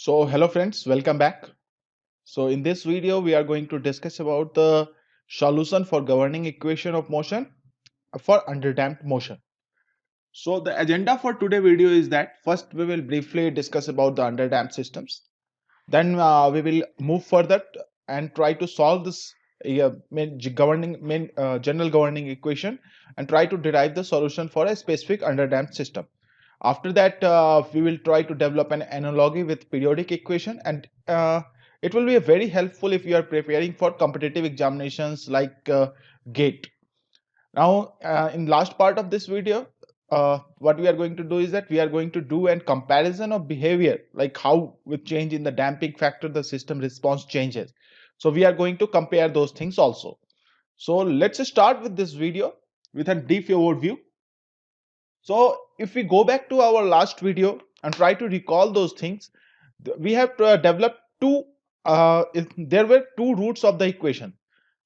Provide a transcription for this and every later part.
So hello friends, welcome back. So in this video we are going to discuss about the solution for governing equation of motion for underdamped motion. So the agenda for today video is that first we will briefly discuss about the underdamped systems. Then we will move further and try to solve this general governing equation and try to derive the solution for a specific underdamped system. After that, we will try to develop an analogy with periodic equation, and it will be very helpful if you are preparing for competitive examinations like GATE. Now, in last part of this video, what we are going to do is that we are going to do a comparison of behavior, like how with change in the damping factor, the system response changes. So we are going to compare those things also. So let's start with this video with a deep overview. So if we go back to our last video and try to recall those things, we have developed there were two roots of the equation.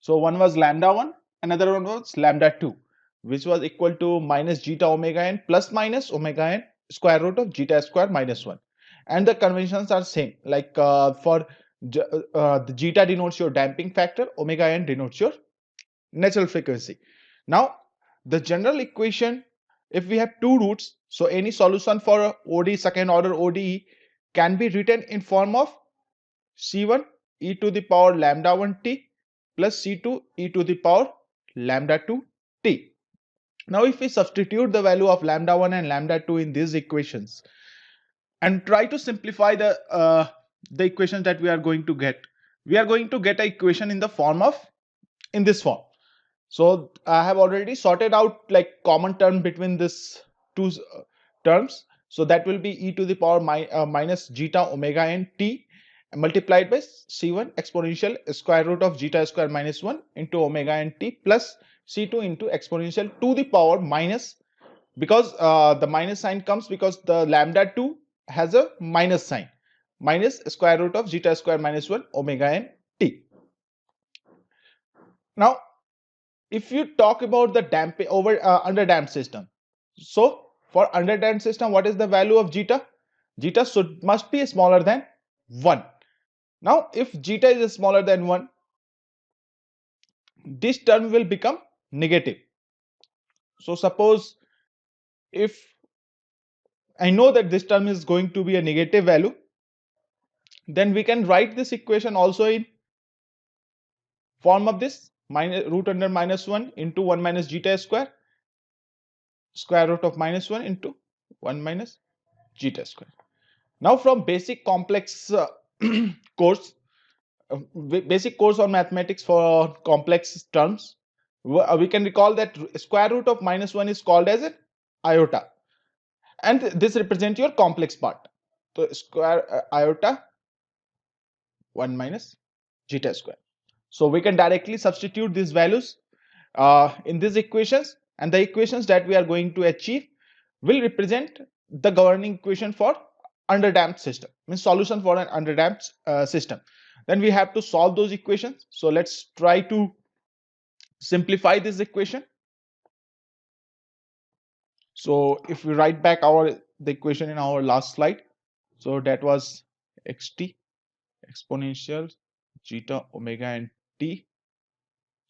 So one was lambda 1, another one was lambda 2, which was equal to minus zeta omega n plus minus omega n square root of zeta square minus 1. And the conventions are same, like for the zeta denotes your damping factor, omega n denotes your natural frequency. Now the general equation, if we have two roots, so any solution for ODE, second order ODE, can be written in form of C1 e to the power lambda 1 t plus C2 e to the power lambda 2 t. Now if we substitute the value of lambda 1 and lambda 2 in these equations and try to simplify the equations that we are going to get, we are going to get an equation in this form. So I have already sorted out like common term between this two terms. So that will be e to the power minus zeta omega n t multiplied by c1 exponential square root of zeta square minus 1 into omega n t plus c2 into exponential to the power minus, because the minus sign comes because the lambda 2 has a minus sign, minus square root of zeta square minus 1 omega n t. Now if you talk about the damping over underdamped system, so for underdamped system, what is the value of zeta? Zeta must be smaller than 1. Now if zeta is smaller than 1, this term will become negative. So suppose if I know that this term is going to be a negative value, then we can write this equation also in form of this minus root under minus 1 into 1 minus zeta square root of minus 1 into 1 minus zeta square. Now from basic complex course, basic course on mathematics for complex terms, we can recall that square root of minus 1 is called as an iota, and this represents your complex part. So square iota 1 minus zeta square. So we can directly substitute these values in these equations, and the equations that we are going to achieve will represent the governing equation for underdamped system, means solution for an underdamped system. Then we have to solve those equations. So let's try to simplify this equation. So if we write back the equation in our last slide, so that was xt exponential zeta omega n t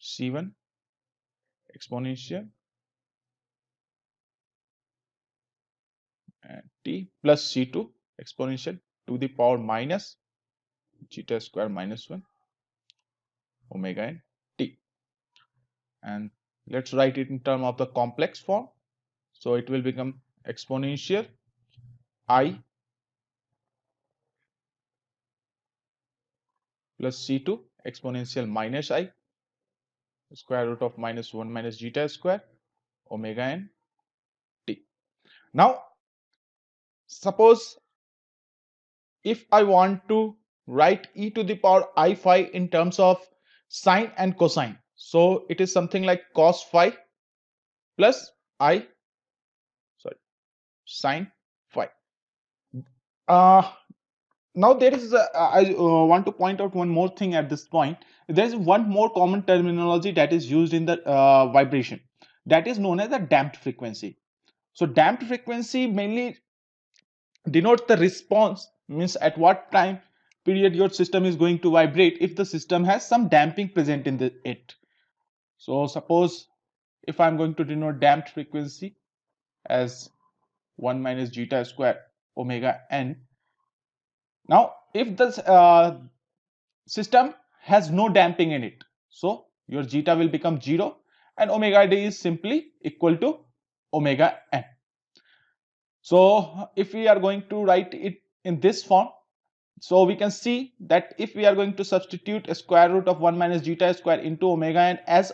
c1 exponential and t plus c2 exponential to the power minus zeta square minus 1 omega n t. And let's write it in terms of the complex form. So it will become exponential I plus c2 exponential minus I square root of minus 1 minus zeta square omega n t. Now suppose if I want to write e to the power I phi in terms of sine and cosine, so it is something like cos phi plus sine phi. Now there is I want to point out one more thing at this point. There is one more common terminology that is used in the vibration, that is known as the damped frequency. So damped frequency mainly denotes the response means at what time period your system is going to vibrate if the system has some damping present in it. So suppose if I'm going to denote damped frequency as 1 minus zeta square omega n. Now if the system has no damping in it, so your zeta will become 0 and omega d is simply equal to omega n. So if we are going to write it in this form, so we can see that if we are going to substitute a square root of 1 minus zeta square into omega n as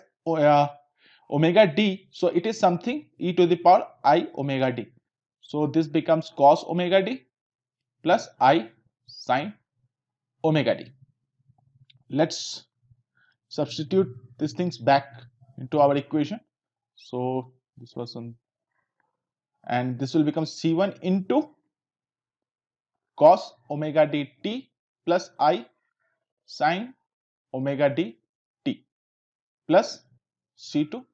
omega d, so it is something e to the power I omega d. So this becomes cos omega d plus I sin omega d. Let's substitute these things back into our equation. So this was some, and this will become C1 into cos omega d t plus I sin omega d t plus C2,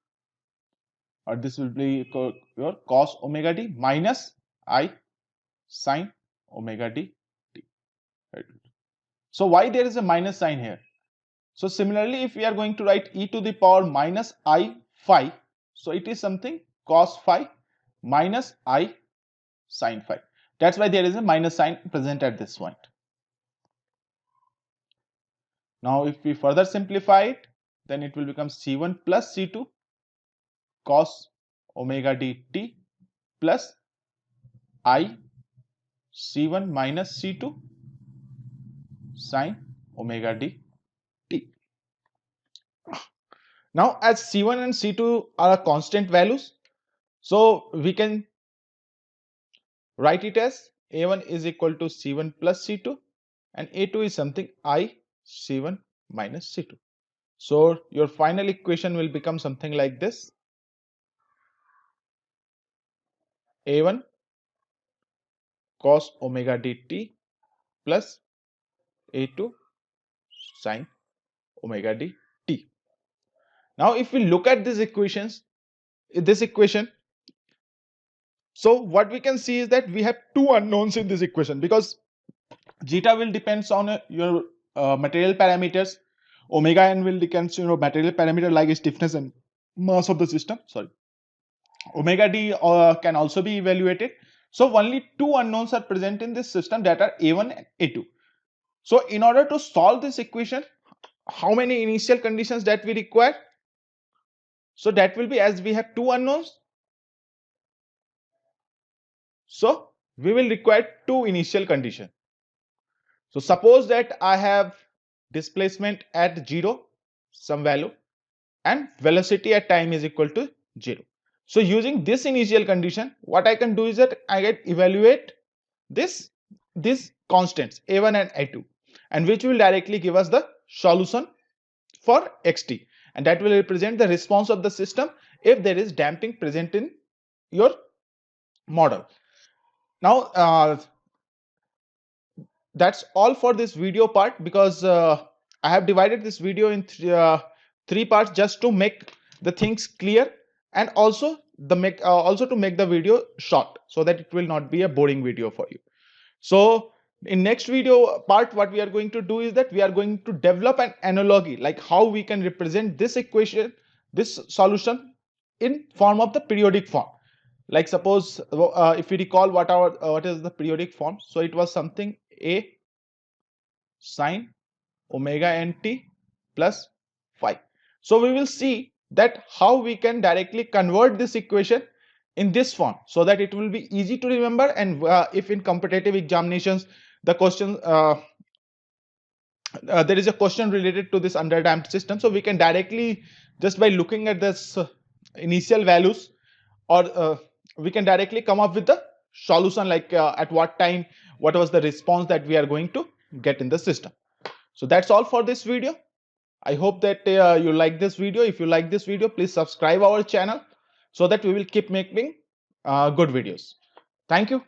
or this will be your cos omega d minus I sin omega d t. Right. So why there is a minus sign here? So similarly, if we are going to write e to the power minus I phi, so it is something cos phi minus I sin phi. That's why there is a minus sign present at this point. Now if we further simplify it, then it will become C1 plus C2 cos omega d t plus I C1 minus C2 sin omega d t. Now as C1 and C2 are constant values, so we can write it as A1 is equal to C1 plus C2 and A2 is something I C1 minus C2. So your final equation will become something like this. A1 cos omega dt plus A2 sin omega dt. Now if we look at these equations, so what we can see is that we have two unknowns in this equation, because zeta will depends on your material parameters, omega n will depends on material parameter like stiffness and mass of the system. Sorry, omega d can also be evaluated. So only two unknowns are present in this system, that are A1 and A2. So in order to solve this equation, how many initial conditions that we require? So that will be, as we have two unknowns, so we will require two initial conditions. So suppose that I have displacement at 0, some value, and velocity at time is equal to 0. So using this initial condition, what I can do is that I get evaluate these constants A1 and A2, and which will directly give us the solution for xt, and that will represent the response of the system if there is damping present in your model. Now that's all for this video part, because I have divided this video in three parts just to make the things clear, and also to make the video short, so that it will not be a boring video for you. So in next video part, what we are going to do is that we are going to develop an analogy, like how we can represent this equation, this solution, in form of the periodic form. Like suppose if we recall what is the periodic form, so it was something A sin omega nt plus phi. So we will see that how we can directly convert this equation in this form, so that it will be easy to remember, and if in competitive examinations the question there is a question related to this underdamped system, so we can directly, just by looking at this initial values, or we can directly come up with the solution, like at what time, what was the response that we are going to get in the system. So that's all for this video. I hope that you like this video. If you like this video, please subscribe our channel, so that we will keep making good videos. Thank you.